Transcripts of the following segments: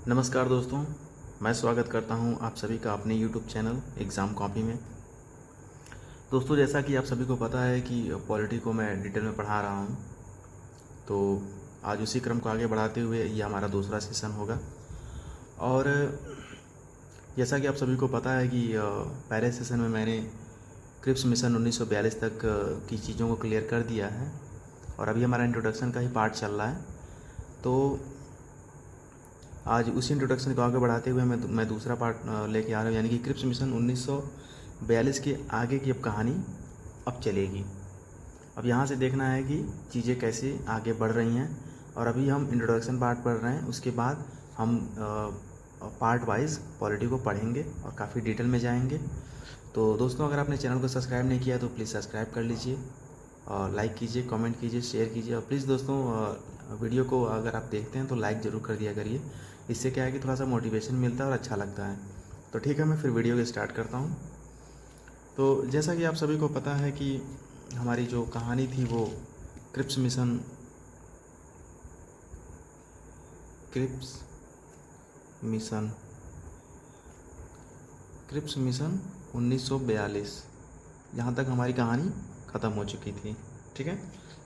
नमस्कार दोस्तों, मैं स्वागत करता हूं आप सभी का अपने YouTube चैनल एग्ज़ाम कॉपी में। दोस्तों, जैसा कि आप सभी को पता है कि पॉलिटी को मैं डिटेल में पढ़ा रहा हूं, तो आज उसी क्रम को आगे बढ़ाते हुए ये हमारा दूसरा सेशन होगा। और जैसा कि आप सभी को पता है कि पहले सेशन में मैंने क्रिप्स मिशन 1942 तक की चीज़ों को क्लियर कर दिया है और अभी हमारा इंट्रोडक्शन का ही पार्ट चल रहा है। तो आज उसी इंट्रोडक्शन को आगे बढ़ाते हुए मैं दूसरा पार्ट लेके आ रहा हूँ, यानी कि क्रिप्स मिशन 1942 के आगे की अब कहानी अब चलेगी। अब यहाँ से देखना है कि चीज़ें कैसे आगे बढ़ रही हैं और अभी हम इंट्रोडक्शन पार्ट पढ़ रहे हैं। उसके बाद हम पार्ट वाइज पॉलिटी को पढ़ेंगे और काफ़ी डिटेल में जाएंगे। तो दोस्तों, अगर आपने चैनल को सब्सक्राइब नहीं किया तो प्लीज़ सब्सक्राइब कर लीजिए और लाइक कीजिए, कमेंट कीजिए, शेयर कीजिए। और प्लीज़ दोस्तों, वीडियो को अगर आप देखते हैं तो लाइक ज़रूर कर दिया करिए। इससे क्या है कि थोड़ा सा मोटिवेशन मिलता है और अच्छा लगता है। तो ठीक है, मैं फिर वीडियो को स्टार्ट करता हूँ। तो जैसा कि आप सभी को पता है कि हमारी जो कहानी थी वो क्रिप्स मिशन क्रिप्स मिशन 1942, यहाँ तक हमारी कहानी ख़त्म हो चुकी थी। ठीक है,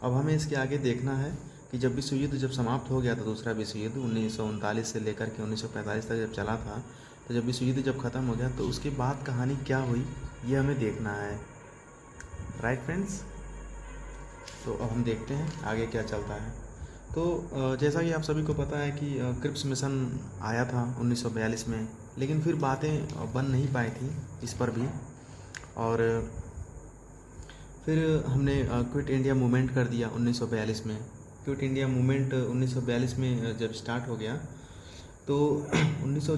अब हमें इसके आगे देखना है कि जब विश्व युद्ध जब समाप्त हो गया था, दूसरा विश्व युद्ध 1939 से लेकर के 1945 तक जब चला था, तो जब विश्व युद्ध जब ख़त्म हो गया तो उसके बाद कहानी क्या हुई ये हमें देखना है। राइट फ्रेंड्स, तो अब हम देखते हैं आगे क्या चलता है। तो जैसा कि आप सभी को पता है कि क्रिप्स मिशन आया था 1942 में, लेकिन फिर बातें बन नहीं पाई थी इस पर भी। और फिर हमने क्विट इंडिया मूवमेंट कर दिया 1942 में। क्विट इंडिया मूवमेंट 1942 में जब स्टार्ट हो गया तो 1900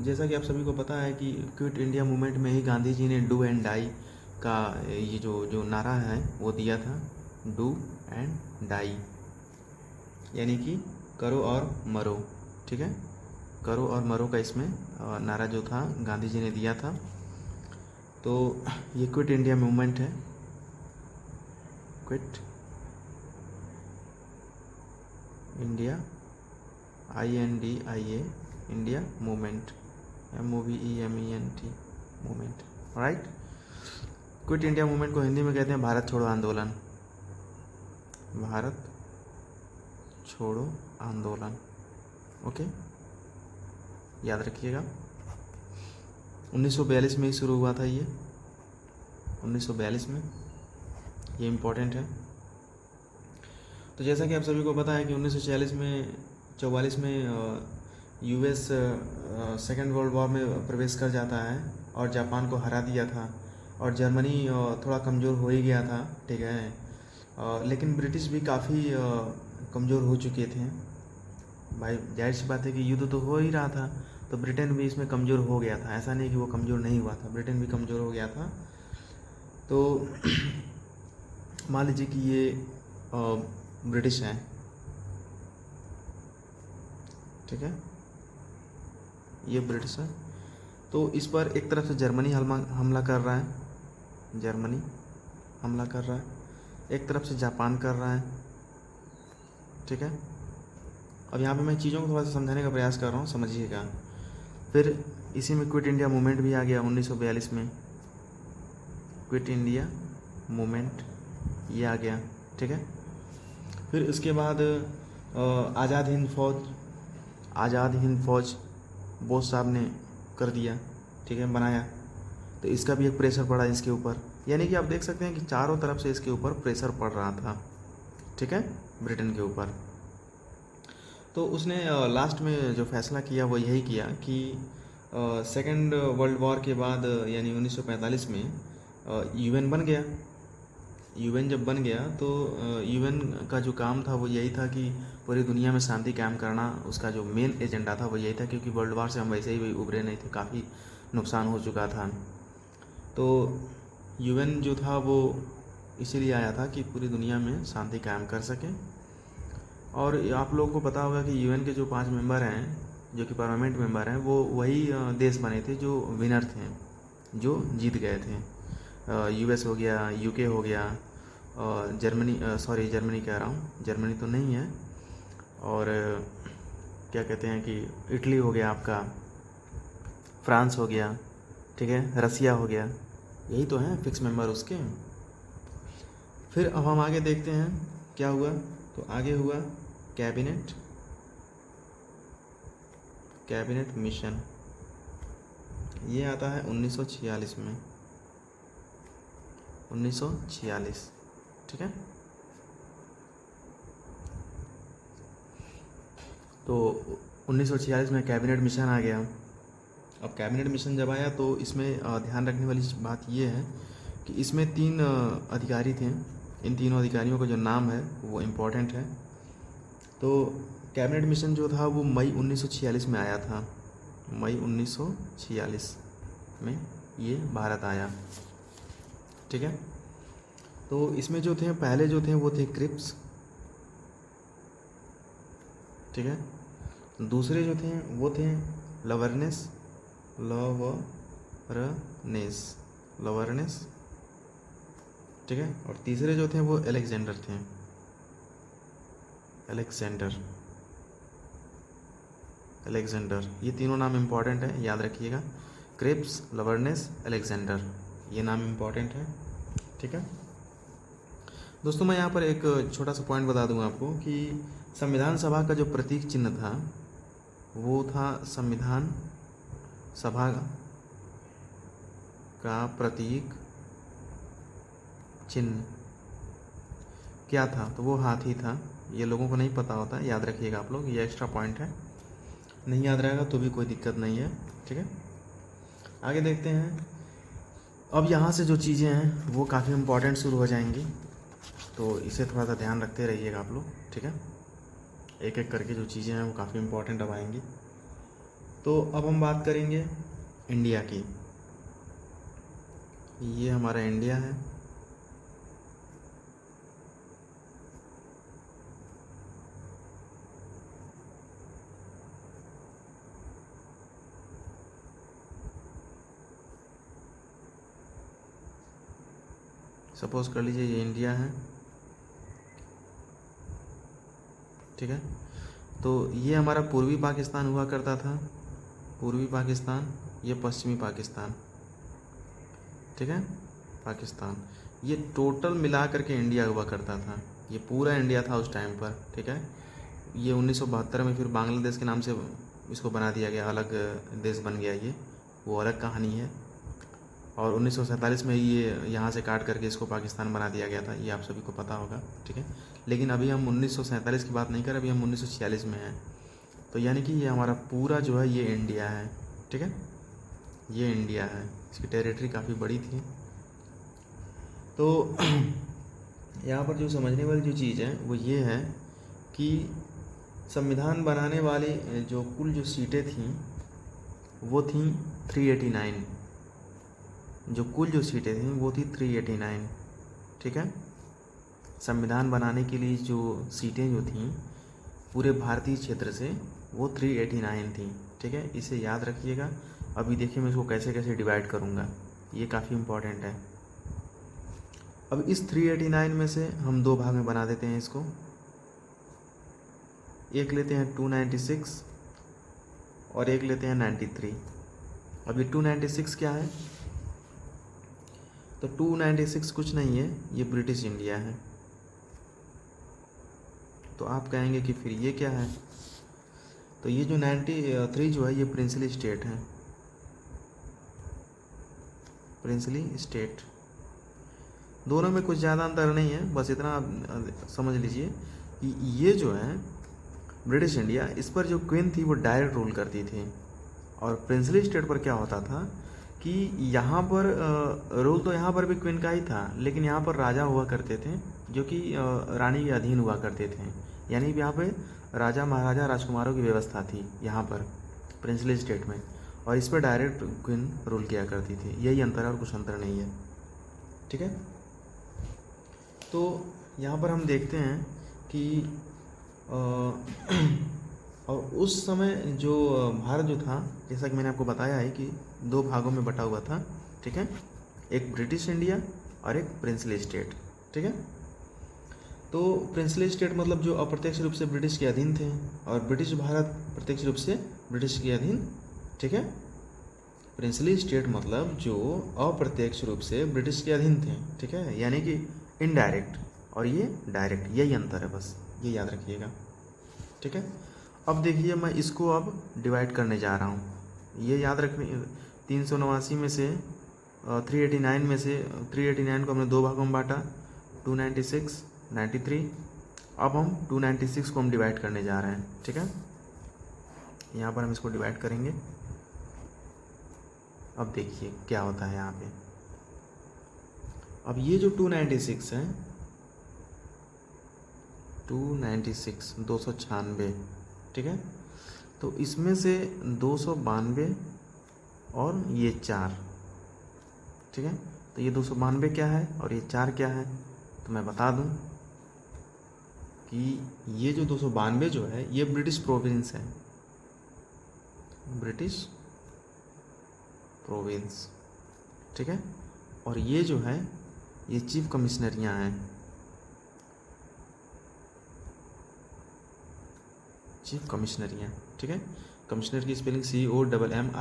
जैसा कि आप सभी को पता है कि क्विट इंडिया मूवमेंट में ही गांधी जी ने डू एंड डाई का ये जो नारा है वो दिया था, डू एंड डाई, यानी कि करो और मरो। ठीक है, करो और मरो का इसमें नारा जो था गांधी जी ने दिया था। तो ये क्विट इंडिया मूवमेंट है, quit India INDIA India movement, MOVEMENT movement. Right, quit India movement को हिंदी में कहते हैं भारत छोड़ो आंदोलन। भारत छोड़ो आंदोलन, ओके, याद रखिएगा। 1942 में ही शुरू हुआ था ये, 1942 में, ये इम्पोर्टेंट है। तो जैसा कि आप सभी को पता है कि 1944 में US सेकेंड वर्ल्ड वॉर में प्रवेश कर जाता है और जापान को हरा दिया था और जर्मनी थोड़ा कमज़ोर हो ही गया था। ठीक है, लेकिन ब्रिटिश भी काफ़ी कमज़ोर हो चुके थे। भाई जाहिर सी बात है कि युद्ध तो हो ही रहा था, तो ब्रिटेन भी इसमें कमज़ोर हो गया था। ऐसा नहीं कि वो कमज़ोर नहीं हुआ था, ब्रिटेन भी कमज़ोर हो गया था। तो मान लीजिए कि ये ब्रिटिश हैं, ठीक है, ये ब्रिटिश है। तो इस पर एक तरफ से जर्मनी हमला कर रहा है, जर्मनी हमला कर रहा है, एक तरफ से जापान कर रहा है। ठीक है, अब यहाँ पे मैं चीज़ों को थोड़ा सा समझाने का प्रयास कर रहा हूँ, समझिएगा। फिर इसी में क्विट इंडिया मूवमेंट भी आ गया 1942 में, क्विट इंडिया मूवमेंट ये आ गया। ठीक है, फिर इसके बाद आज़ाद हिंद फौज बोस साहब ने कर दिया, ठीक है, बनाया। तो इसका भी एक प्रेशर पड़ा इसके ऊपर, यानी कि आप देख सकते हैं कि चारों तरफ से इसके ऊपर प्रेशर पड़ रहा था। ठीक है, ब्रिटेन के ऊपर। तो उसने लास्ट में जो फैसला किया वो यही किया कि सेकेंड वर्ल्ड वॉर के बाद यानी 1945 में UN बन गया। UN जब बन गया तो UN का जो काम था वो यही था कि पूरी दुनिया में शांति कायम करना, उसका जो मेन एजेंडा था वो यही था, क्योंकि वर्ल्ड वार से हम वैसे ही उभरे नहीं थे, काफ़ी नुकसान हो चुका था। तो UN जो था वो इसीलिए आया था कि पूरी दुनिया में शांति कायम कर सके। और आप लोगों को पता होगा कि UN के जो 5 मेंबर हैं, जो कि परमानेंट मेंबर हैं, वो वही देश बने थे जो विनर थे, जो जीत गए थे। US हो गया, UK हो गया, जर्मनी कह रहा हूँ, जर्मनी तो नहीं है, और क्या कहते हैं कि इटली हो गया आपका, फ्रांस हो गया, ठीक है, रसिया हो गया, यही तो हैं फिक्स मेंबर उसके। फिर अब हम आगे देखते हैं क्या हुआ। तो आगे हुआ कैबिनेट मिशन, ये आता है 1946 में, 1946, ठीक है। तो 1946 में कैबिनेट मिशन आ गया। अब कैबिनेट मिशन जब आया तो इसमें ध्यान रखने वाली बात ये है कि इसमें 3 अधिकारी थे। इन तीनों अधिकारियों का जो नाम है वो इम्पोर्टेंट है। तो कैबिनेट मिशन जो था वो मई 1946 में आया था, मई 1946 में ये भारत आया, ठीक है। तो इसमें जो थे पहले जो थे वो थे क्रिप्स, ठीक है। दूसरे जो थे वो थे लवर्नेस, ठीक है। और तीसरे जो थे वो अलेक्जेंडर थे, अलेक्जेंडर। ये तीनों नाम इम्पॉर्टेंट है, याद रखिएगा। क्रिप्स, लवर्नेस, अलेक्जेंडर, ये नाम इम्पॉर्टेंट है, ठीक है। दोस्तों मैं यहाँ पर एक छोटा सा पॉइंट बता दूँ आपको कि संविधान सभा का जो प्रतीक चिन्ह था वो था, संविधान सभा का प्रतीक चिन्ह क्या था, तो वो हाथी था। ये लोगों को नहीं पता होता, याद रखिएगा आप लोग, ये एक्स्ट्रा पॉइंट है। नहीं याद रहेगा तो भी कोई दिक्कत नहीं है, ठीक है। आगे देखते हैं। अब यहाँ से जो चीज़ें हैं वो काफ़ी इम्पोर्टेंट शुरू हो जाएंगी, तो इसे थोड़ा सा ध्यान रखते रहिएगा आप लोग, ठीक है। एक एक करके जो चीज़ें हैं वो काफ़ी इम्पोर्टेंट अब आएंगी। तो अब हम बात करेंगे इंडिया की। ये हमारा इंडिया है, सपोज कर लीजिए ये इंडिया है, ठीक है। तो ये हमारा पूर्वी पाकिस्तान हुआ करता था, पूर्वी पाकिस्तान, ये पश्चिमी पाकिस्तान, ठीक है, पाकिस्तान। ये टोटल मिला करके इंडिया हुआ करता था, ये पूरा इंडिया था उस टाइम पर, ठीक है। ये 1972 में फिर बांग्लादेश के नाम से इसको बना दिया गया, अलग देश बन गया, ये वो अलग कहानी है। और 1947 में ये यहाँ से काट करके इसको पाकिस्तान बना दिया गया था, ये आप सभी को पता होगा, ठीक है। लेकिन अभी हम 1947 की बात नहीं कर, अभी हम 1946 में हैं। तो यानी कि ये हमारा पूरा जो है ये इंडिया है, ठीक है, ये इंडिया है। इसकी टेरिटरी काफ़ी बड़ी थी। तो यहाँ पर जो समझने वाली जो चीज़ है वो ये है कि संविधान बनाने वाले जो कुल जो सीटें थीं वो थीं 389, जो कुल जो सीटें थीं वो थी 389, ठीक है। संविधान बनाने के लिए जो सीटें जो थीं पूरे भारतीय क्षेत्र से वो 389 थी, ठीक है। इसे याद रखिएगा। अभी देखिए मैं इसको कैसे कैसे डिवाइड करूँगा, ये काफ़ी इम्पोर्टेंट है। अब इस 389 में से हम 2 भाग में बना देते हैं इसको। एक लेते हैं 296 और एक लेते हैं 93। अब ये 296 क्या है, तो 296 कुछ नहीं है, ये ब्रिटिश इंडिया है। तो आप कहेंगे कि फिर ये क्या है, तो ये जो 93 जो है ये प्रिंसली स्टेट है, प्रिंसली स्टेट। दोनों में कुछ ज़्यादा अंतर नहीं है, बस इतना आप समझ लीजिए कि ये जो है ब्रिटिश इंडिया, इस पर जो क्वीन थी वो डायरेक्ट रूल करती थी। और प्रिंसली स्टेट पर क्या होता था कि यहाँ पर रूल तो यहाँ पर भी क्वीन का ही था, लेकिन यहाँ पर राजा हुआ करते थे जो कि रानी के अधीन हुआ करते थे। यानी यहाँ पे राजा महाराजा राजकुमारों की व्यवस्था थी यहाँ पर प्रिंसली स्टेट में, और इस पर डायरेक्ट क्वीन रूल किया करती थी। यही अंतर है और कुछ अंतर नहीं है, ठीक है। तो यहाँ पर हम देखते हैं कि और उस समय जो भारत जो था, जैसा कि मैंने आपको बताया है कि 2 भागों में बटा हुआ था, ठीक है, एक ब्रिटिश इंडिया और एक प्रिंसली स्टेट, ठीक है। तो प्रिंसली स्टेट मतलब जो अप्रत्यक्ष रूप से ब्रिटिश के अधीन थे, और ब्रिटिश भारत प्रत्यक्ष रूप से ब्रिटिश के अधीन, ठीक है। प्रिंसली स्टेट मतलब जो अप्रत्यक्ष रूप से ब्रिटिश के अधीन थे, ठीक है, यानी कि इनडायरेक्ट, और ये डायरेक्ट, यही अंतर है, बस ये याद रखिएगा, ठीक है। अब देखिए मैं इसको अब डिवाइड करने जा रहा हूँ, ये याद रखने, 389 में से 389 में से 389 को हमने दो भागों में बांटा, 296, 93। अब हम 296 को हम डिवाइड करने जा रहे हैं, ठीक है। यहाँ पर हम इसको डिवाइड करेंगे। अब देखिए क्या होता है यहाँ पे। अब ये जो 296 है, 296 296, ठीक है, तो इसमें से 292 और ये 4, ठीक है, तो ये 292 क्या है और ये 4 क्या है, तो मैं बता दूं कि ये जो 292 जो है ये ब्रिटिश प्रोविंस है, ब्रिटिश प्रोविंस, ठीक है, और ये जो है ये चीफ कमिश्नरियाँ हैं, चीफ कमिश्नरियाँ, ठीक है। कमिश्नर की स्पेलिंग COMMISSIONERY,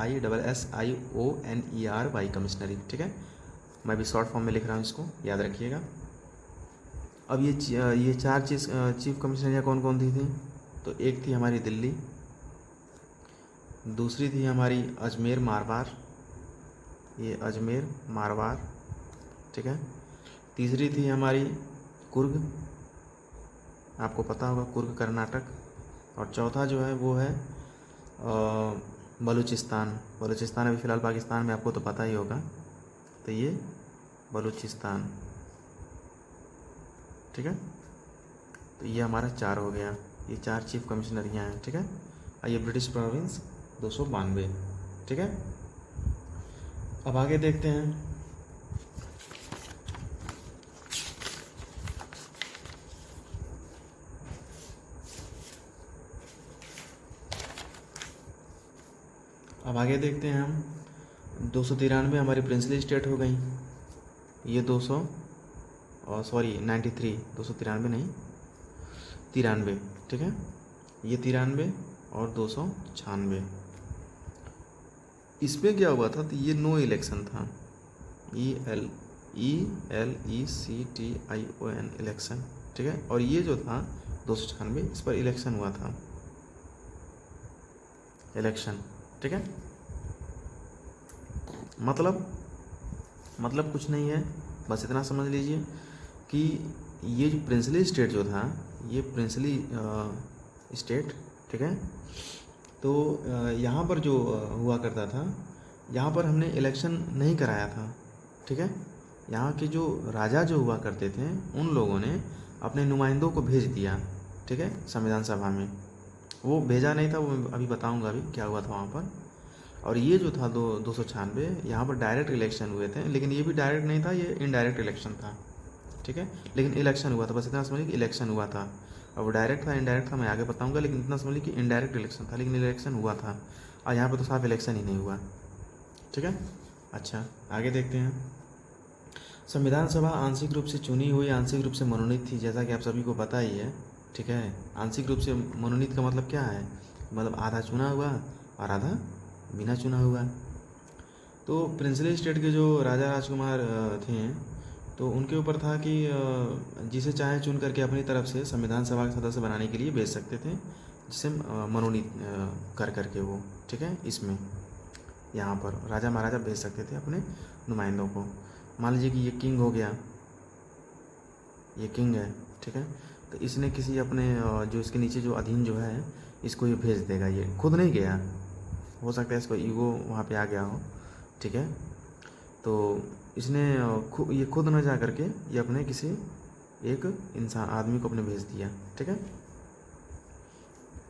कमिश्नरी, ठीक है। मैं भी शॉर्ट फॉर्म में लिख रहा हूँ, इसको याद रखिएगा। अब ये 4 चीफ कमिश्नरियाँ कौन कौन थी? तो एक थी हमारी दिल्ली, दूसरी थी हमारी अजमेर मारवाड़, ये अजमेर मारवाड़, ठीक है। तीसरी थी हमारी कुर्ग, आपको पता होगा कुर्ग कर्नाटक, और चौथा जो है वो है बलूचिस्तान। बलूचिस्तान अभी फ़िलहाल पाकिस्तान में, आपको तो पता ही होगा, तो ये बलूचिस्तान, ठीक है। तो ये हमारा 4 हो गया, ये 4 चीफ कमिश्नरियाँ हैं, ठीक है। और ये ब्रिटिश प्रोविंस 292, ठीक है। अब आगे देखते हैं। अब आगे देखते हैं हम। 293 हमारी प्रिंसली स्टेट हो गई, ये 200 और 93, 293 नहीं, 93, ठीक है, ये 93 और 296। इसमें क्या हुआ था, तो ये नो इलेक्शन था, ELECTION, इलेक्शन, ठीक है। और ये जो था 296, इस पर इलेक्शन हुआ था, इलेक्शन, ठीक है। मतलब कुछ नहीं है, बस इतना समझ लीजिए कि ये जो प्रिंसली स्टेट जो था, ये प्रिंसली स्टेट, ठीक है। तो यहाँ पर जो हुआ करता था, यहाँ पर हमने इलेक्शन नहीं कराया था, ठीक है। यहाँ के जो राजा जो हुआ करते थे, उन लोगों ने अपने नुमाइंदों को भेज दिया, ठीक है, संविधान सभा में। वो भेजा नहीं था, वो मैं अभी बताऊंगा अभी क्या हुआ था वहाँ पर। और ये जो था 296, यहाँ पर डायरेक्ट इलेक्शन हुए थे, लेकिन ये भी डायरेक्ट नहीं था, ये इनडायरेक्ट इलेक्शन था, ठीक है, लेकिन इलेक्शन हुआ था, बस इतना समझिए कि इलेक्शन हुआ था। अब वो डायरेक्ट था इनडायरेक्ट था मैं आगे बताऊंगा, लेकिन इतना समझिए कि इनडायरेक्ट इलेक्शन था, लेकिन इलेक्शन हुआ था। और यहाँ पर तो साफ इलेक्शन ही नहीं हुआ, ठीक है। अच्छा, आगे देखते हैं। संविधान सभा आंशिक रूप से चुनी हुई, आंशिक रूप से मनोनीत थी, जैसा कि आप सभी को पता ही है, ठीक है। आंशिक रूप से मनोनीत का मतलब क्या है, मतलब आधा चुना हुआ और आधा बिना चुना हुआ। तो प्रिंसली स्टेट के जो राजा राजकुमार थे, तो उनके ऊपर था कि जिसे चाहे चुन करके अपनी तरफ से संविधान सभा के सदस्य बनाने के लिए भेज सकते थे, जिसे मनोनीत कर करके वो, ठीक है। इसमें यहाँ पर राजा महाराजा भेज सकते थे अपने नुमाइंदों को। मान लीजिए कि ये किंग हो गया, ये किंग है, ठीक है, तो इसने किसी अपने जो इसके नीचे जो अधीन जो है, इसको ये भेज देगा, ये खुद नहीं गया, हो सकता है इसको ईगो वहाँ पे आ गया हो, ठीक है। तो इसने ये खुद न जा करके ये अपने किसी एक इंसान आदमी को अपने भेज दिया, ठीक है।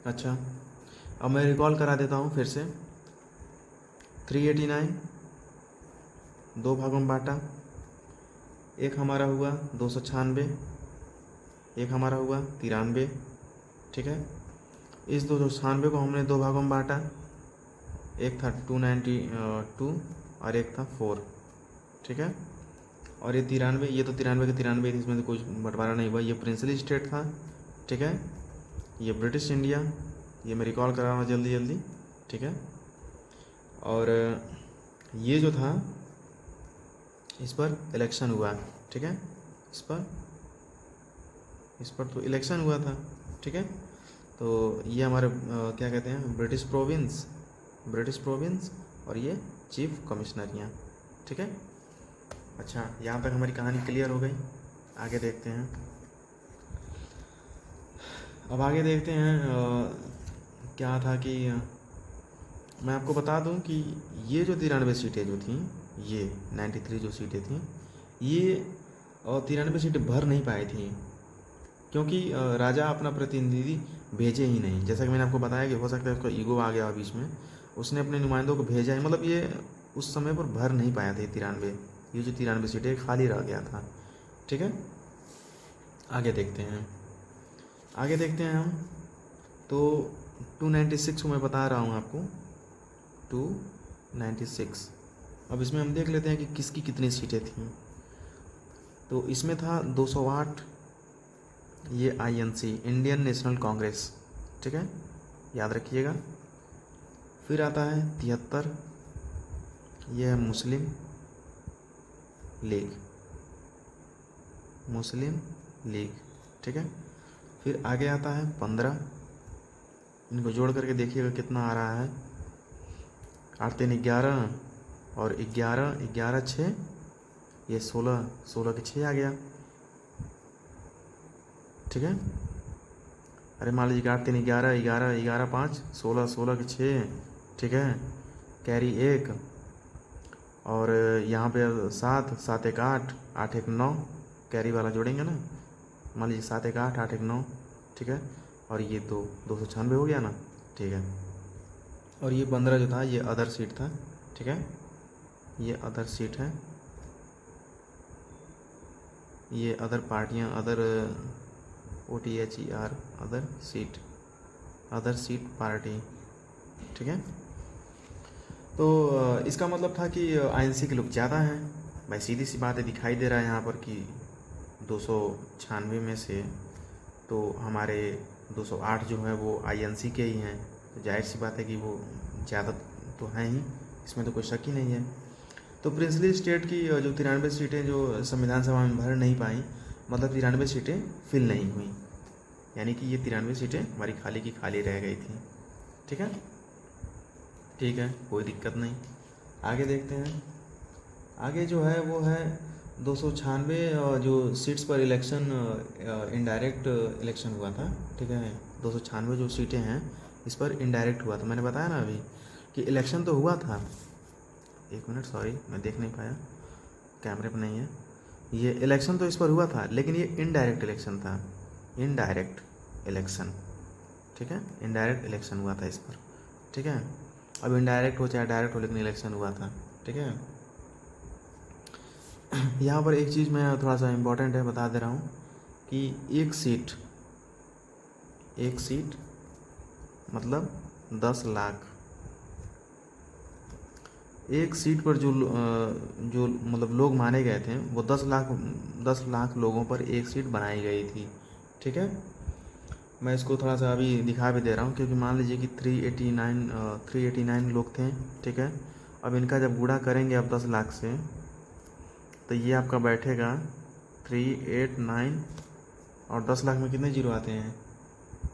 अच्छा, अब मैं रिकॉल करा देता हूँ फिर से। 389 दो भागों में बांटा, एक हमारा हुआ 296, एक हमारा हुआ 93, ठीक है। इस 296 को हमने दो भागों में बांटा, एक था 292 और एक था 4, ठीक है। और ये 93, ये तो 93 के 93 थी, इसमें तो कुछ बंटवारा नहीं हुआ। ये प्रिंसली स्टेट था, ठीक है। ये ब्रिटिश इंडिया, ये मैं रिकॉल करा रहा हूँ जल्दी जल्दी, ठीक है। और ये जो था इस पर इलेक्शन हुआ, ठीक है। इस पर तो इलेक्शन हुआ था, ठीक है। तो ये हमारे क्या कहते हैं, ब्रिटिश प्रोविंस और ये चीफ कमिश्नरियाँ, ठीक है। अच्छा, यहाँ तक हमारी कहानी क्लियर हो गई। आगे देखते हैं। अब आगे देखते हैं क्या था कि मैं आपको बता दूं कि ये जो 93 सीटें जो थी, ये 93 जो सीटें थी, ये 93 सीटें भर नहीं पाई थी, क्योंकि राजा अपना प्रतिनिधि भेजे ही नहीं। जैसा कि मैंने आपको बताया कि हो सकता है उसका ईगो आ गया बीच में, उसने अपने नुमाइंदों को भेजा ही, मतलब ये उस समय पर भर नहीं पाया था 93, ये जो 93 सीटें खाली रह गया था, ठीक है। आगे देखते हैं हम। तो 296 को मैं बता रहा हूँ आपको, 296। अब इसमें हम देख लेते हैं कि किसकी कितनी सीटें थीं। तो इसमें था 208, ये INC, इंडियन नेशनल कांग्रेस, ठीक है, याद रखिएगा। फिर आता है 73, यह है मुस्लिम लीग, ठीक है। फिर आगे आता है 15, इनको जोड़ करके देखिएगा कितना आ रहा है, 8 3 11 और 11 6, ये 16 के 6 आ गया, ठीक है। अरे मान लीजिए 8 3 11 11 5 16 के 6, ठीक है। कैरी 1 और यहाँ पे 7 1 8 8 1 9, कैरी वाला जोड़ेंगे ना, मान लीजिए 7 1 8 8 1 9, ठीक है। और ये 296 हो गया ना, ठीक है। और ये 15 जो था ये अदर सीट था, ठीक है, ये अदर सीट है, ये अदर पार्टियाँ, other OTHER, other seat party, ठीक है। तो इसका मतलब था कि INC के लोग ज़्यादा हैं भाई, सीधी सी बात है, दिखाई दे रहा है यहाँ पर कि 296 में से तो हमारे 208 जो है वो INC के ही हैं, तो जाहिर सी बात है कि वो ज़्यादा तो हैं ही, इसमें तो कोई शक ही नहीं है। तो प्रिंसली स्टेट की जो 93 सीटें जो संविधान सभा में भर नहीं पाई, मतलब 93 सीटें फिल नहीं हुई, यानी कि ये 93 सीटें हमारी खाली की खाली रह गई थी, ठीक है। कोई दिक्कत नहीं। आगे देखते हैं। आगे जो है वो है 296 जो सीट्स पर इलेक्शन, इनडायरेक्ट इलेक्शन हुआ था, ठीक है। 296 जो सीटें हैं इस पर इनडायरेक्ट हुआ था। मैंने बताया ना अभी कि इलेक्शन तो हुआ था, 1 मिनट, सॉरी मैं देख नहीं पाया, कैमरे पर नहीं है। ये इलेक्शन तो इस पर हुआ था, लेकिन ये इनडायरेक्ट इलेक्शन था, इनडायरेक्ट इलेक्शन, ठीक है। इनडायरेक्ट इलेक्शन हुआ था इस पर, ठीक है। अब इनडायरेक्ट हो चाहे डायरेक्ट हो, लेकिन इलेक्शन हुआ था, ठीक है। यहाँ पर एक चीज़ मैं थोड़ा सा इम्पोर्टेंट है, बता दे रहा हूँ कि एक सीट मतलब 10 लाख, एक सीट पर जो मतलब लोग माने गए थे वो 10 लाख लोगों पर एक सीट बनाई गई थी, ठीक है। मैं इसको थोड़ा सा अभी दिखा भी दे रहा हूँ, क्योंकि मान लीजिए कि 389 लोग थे, ठीक है। अब इनका जब गुणा करेंगे आप 10 लाख से, तो ये आपका बैठेगा 389, और 10 लाख में कितने जीरो आते हैं,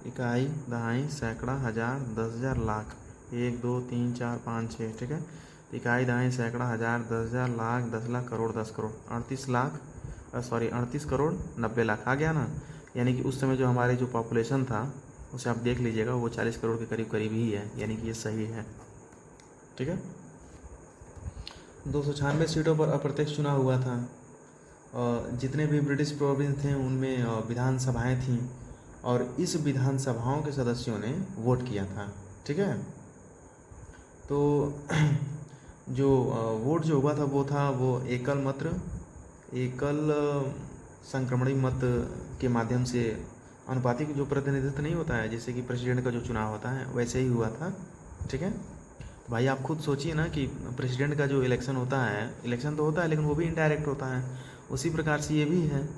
इकाई, दहाई, सैकड़ा, हज़ार, 10,000, लाख, 1 2 3 4 5 6, ठीक है। इकाई, दहाई, सैकड़ा, हज़ार, 10,000, लाख, 10 लाख, करोड़, 10 करोड़, 38 करोड़ 90 लाख आ गया ना। यानी कि उस समय जो हमारे जो पॉपुलेशन था उसे आप देख लीजिएगा, वो 40 करोड़ के करीब ही है, यानी कि ये सही है, ठीक है। 296 सीटों पर अप्रत्यक्ष चुनाव हुआ था। जितने भी ब्रिटिश प्रोविंस थे उनमें विधानसभाएं थीं, और इस विधानसभाओं के सदस्यों ने वोट किया था, ठीक है। तो जो वोट जो हुआ था वो एकल संक्रमणी मत के माध्यम से, अनुपातिक जो प्रतिनिधित्व नहीं होता है, जैसे कि प्रेसिडेंट का जो चुनाव होता है वैसे ही हुआ था, ठीक है। भाई आप खुद सोचिए ना कि प्रेसिडेंट का जो इलेक्शन होता है, इलेक्शन तो होता है लेकिन वो भी इनडायरेक्ट होता है, उसी प्रकार से ये भी है,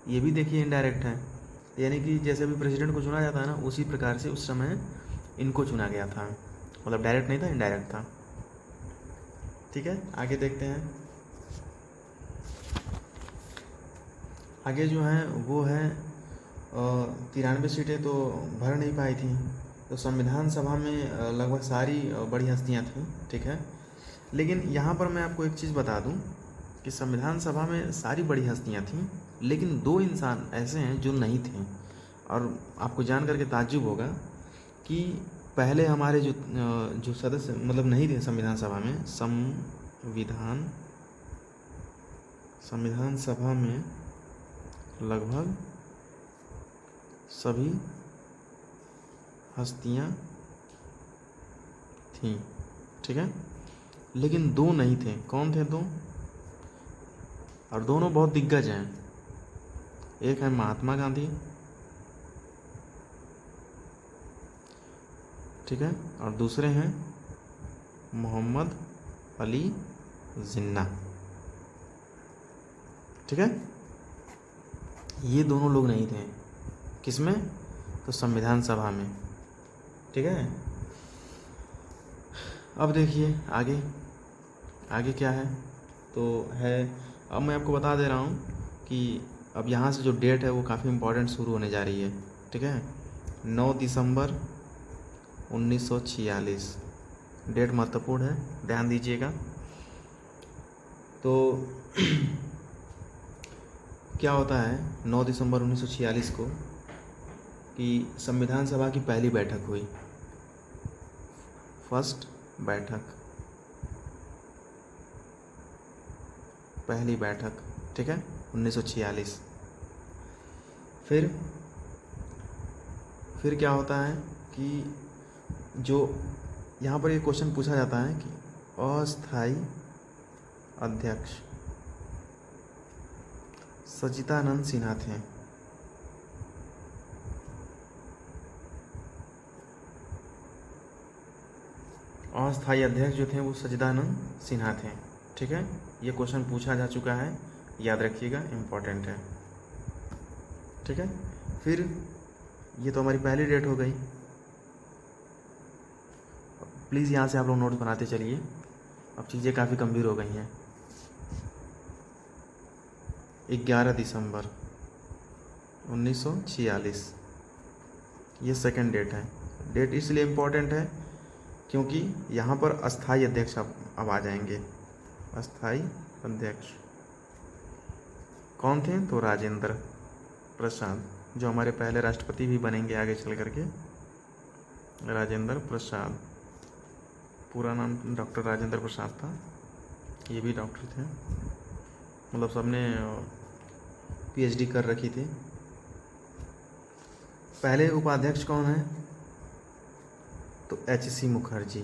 ये भी देखिए इनडायरेक्ट है, यानी कि जैसे भी प्रेसिडेंट को चुना जाता है ना, उसी प्रकार से उस समय इनको चुना गया था, मतलब डायरेक्ट नहीं था, इनडायरेक्ट था। ठीक है, आगे देखते हैं। आगे जो है वो है 93 सीटें तो भर नहीं पाई थी, तो संविधान सभा में लगभग सारी बड़ी हस्तियां थीं। ठीक है, लेकिन यहाँ पर मैं आपको एक चीज़ बता दूं कि संविधान सभा में सारी बड़ी हस्तियां थीं, लेकिन 2 इंसान ऐसे हैं जो नहीं थे। और आपको जान करके ताज्जुब होगा कि पहले हमारे जो सदस्य मतलब नहीं थे संविधान सभा में, संविधान सभा में लगभग सभी हस्तियां थीं। ठीक है, लेकिन 2 नहीं थे। कौन थे 2? और दोनों बहुत दिग्गज हैं। एक है महात्मा गांधी, ठीक है, और दूसरे हैं मोहम्मद अली जिन्ना। ठीक है, ये दोनों लोग नहीं थे। किसमें? तो संविधान सभा में। ठीक है, अब देखिए आगे, आगे क्या है तो है, अब मैं आपको बता दे रहा हूँ कि अब यहाँ से जो डेट है वो काफ़ी इम्पोर्टेंट शुरू होने जा रही है। ठीक है, 9 दिसंबर 1946 डेट महत्वपूर्ण है, ध्यान दीजिएगा। तो क्या होता है 9 दिसंबर 1946 को कि संविधान सभा की पहली बैठक हुई, फर्स्ट बैठक, पहली बैठक। ठीक है, 1946। फिर क्या होता है कि जो यहाँ पर ये क्वेश्चन पूछा जाता है कि अस्थाई अध्यक्ष सच्चिदानंद सिन्हा थे। अस्थाई अध्यक्ष जो थे वो सच्चिदानंद सिन्हा थे। ठीक है, ये क्वेश्चन पूछा जा चुका है, याद रखिएगा, इम्पोर्टेंट है। ठीक है, फिर ये तो हमारी पहली डेट हो गई। प्लीज़ यहाँ से आप लोग नोट्स बनाते चलिए, अब चीज़ें काफ़ी गंभीर हो गई हैं। 11 दिसंबर 1946 ये सेकंड डेट है। डेट इसलिए इम्पोर्टेंट है क्योंकि यहाँ पर अस्थाई अध्यक्ष अब आ जाएंगे। अस्थाई अध्यक्ष कौन थे? तो राजेंद्र प्रसाद, जो हमारे पहले राष्ट्रपति भी बनेंगे आगे चल करके, राजेंद्र प्रसाद। पूरा नाम डॉक्टर राजेंद्र प्रसाद था, ये भी डॉक्टर थे, मतलब सबने पीएचडी कर रखी थी। पहले उपाध्यक्ष कौन है? तो एचसी मुखर्जी।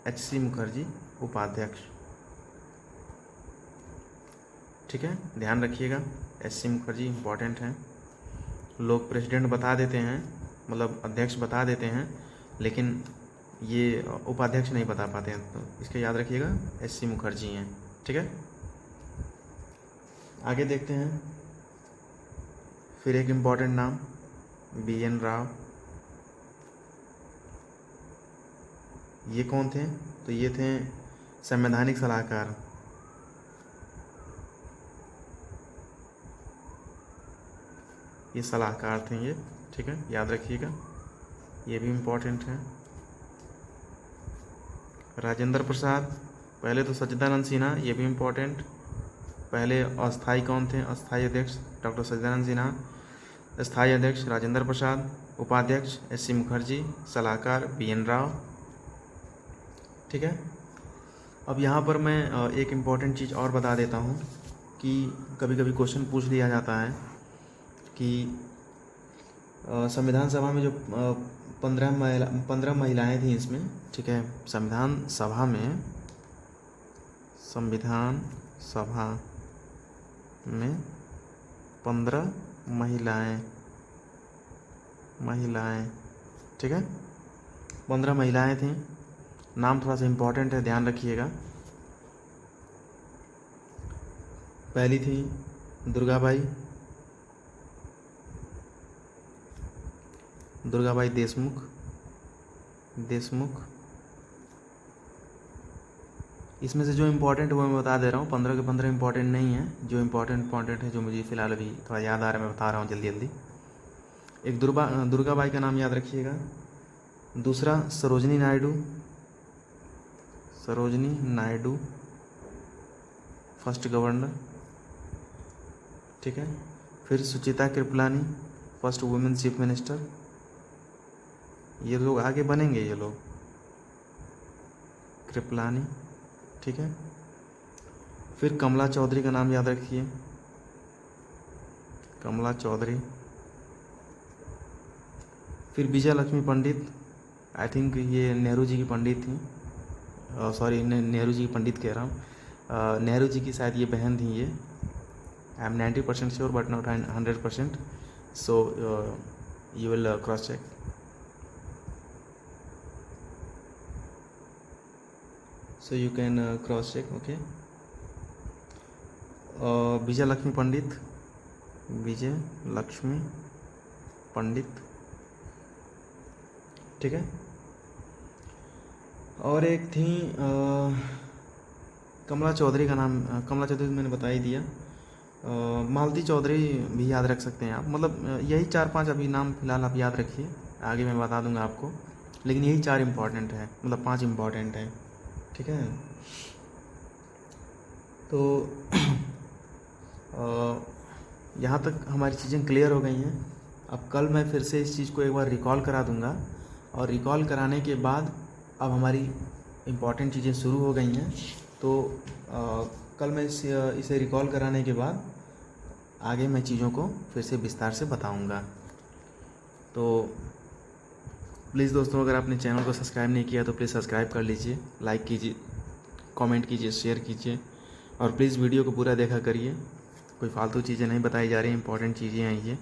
एचसी मुखर्जी उपाध्यक्ष। ठीक है, ध्यान रखिएगा, एचसी मुखर्जी इम्पोर्टेंट हैं। लोग प्रेसिडेंट बता देते हैं, मतलब अध्यक्ष बता देते हैं, लेकिन ये उपाध्यक्ष नहीं बता पाते हैं, तो इसके याद रखिएगा, एचसी मुखर्जी हैं। ठीक है, आगे देखते हैं। फिर एक इम्पॉर्टेंट नाम BN राव। ये कौन थे? तो ये थे संवैधानिक सलाहकार। ये सलाहकार थे ये। ठीक है, याद रखिएगा, ये भी इम्पोर्टेंट है। राजेंद्र प्रसाद, पहले तो सच्चिदानंद सिन्हा, ये भी इम्पोर्टेंट। पहले अस्थाई कौन थे? अस्थाई अध्यक्ष डॉक्टर सच्चिदानंद सिन्हा, स्थायी अध्यक्ष राजेंद्र प्रसाद, उपाध्यक्ष एचसी मुखर्जी, सलाहकार BN राव। ठीक है, अब यहाँ पर मैं एक इम्पॉर्टेंट चीज़ और बता देता हूँ कि कभी कभी क्वेश्चन पूछ लिया जाता है कि संविधान सभा में जो 15 महिलाएं थी इसमें। ठीक है, संविधान सभा में 15 महिलाएं। ठीक है, 15 महिलाएं थीं। नाम थोड़ा सा इम्पोर्टेंट है, ध्यान रखिएगा। पहली थी दुर्गाबाई देशमुख। इसमें से जो इम्पोर्टेंट वो मैं बता दे रहा हूँ, 15 के 15 इम्पोर्टेंट नहीं है। जो इम्पोर्टेंट है, जो मुझे फ़िलहाल अभी थोड़ा याद आ रहा है, मैं बता रहा हूँ जल्दी जल्दी। एक दुर्गाबाई का नाम याद रखिएगा। दूसरा सरोजनी नायडू, फर्स्ट गवर्नर, ठीक है। फिर Sucheta Kripalani, first women chief minister. ये लोग आगे बनेंगे, ये लोग कृपलानी, ठीक है। फिर कमला चौधरी का नाम याद रखिए, कमला चौधरी। फिर विजय लक्ष्मी पंडित, आई थिंक ये नेहरू जी की पंडित थी, सॉरी नेहरू जी की पंडित कह रहा हूँ, नेहरू जी की शायद ये बहन थी। ये I am 90% sure but not 100%, so you will cross check. So you can cross check, okay. Vijay Lakshmi Pandit, ठीक है। और एक थी कमला चौधरी का नाम, कमला चौधरी मैंने बता ही दिया। मालती चौधरी भी याद रख सकते हैं आप, मतलब यही 4-5 अभी नाम फिलहाल आप याद रखिए, आगे मैं बता दूंगा आपको, लेकिन यही 4 इम्पॉर्टेंट है, मतलब 5 इम्पॉर्टेंट है, ठीक है। तो यहाँ तक हमारी चीज़ें क्लियर हो गई हैं। अब कल मैं फिर से इस चीज़ को एक बार रिकॉल करा दूँगा, और रिकॉल कराने के बाद अब हमारी इम्पॉर्टेंट चीज़ें शुरू हो गई हैं। तो कल मैं इसे रिकॉल कराने के बाद आगे मैं चीज़ों को फिर से विस्तार से बताऊँगा। तो प्लीज़ दोस्तों, अगर आपने चैनल को सब्सक्राइब नहीं किया तो प्लीज़ सब्सक्राइब कर लीजिए, लाइक कीजिए, कमेंट कीजिए, शेयर कीजिए, और प्लीज़ वीडियो को पूरा देखा करिए। कोई फालतू चीज़ें नहीं बताई जा रही, इंपॉर्टेंट चीज़ें हैं ये।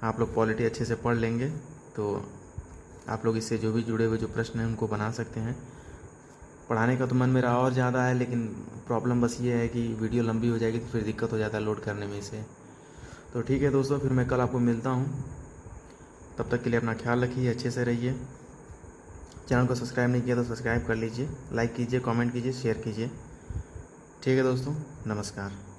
आप लोग पॉलिटी अच्छे से पढ़ लेंगे तो आप लोग इससे जो भी जुड़े हुए जो प्रश्न हैं उनको बना सकते हैं। पढ़ाने का तो मन मेरा और ज़्यादा है, लेकिन प्रॉब्लम बस ये है कि वीडियो लंबी हो जाएगी तो फिर दिक्कत हो जाता है लोड करने में इसे। तो ठीक है दोस्तों, फिर मैं कल आपको मिलता हूँ। तब तक के लिए अपना ख्याल रखिए, अच्छे से रहिए। चैनल को सब्सक्राइब नहीं किया तो सब्सक्राइब कर लीजिए, लाइक कीजिए, कमेंट कीजिए, शेयर कीजिए। ठीक है दोस्तों, नमस्कार।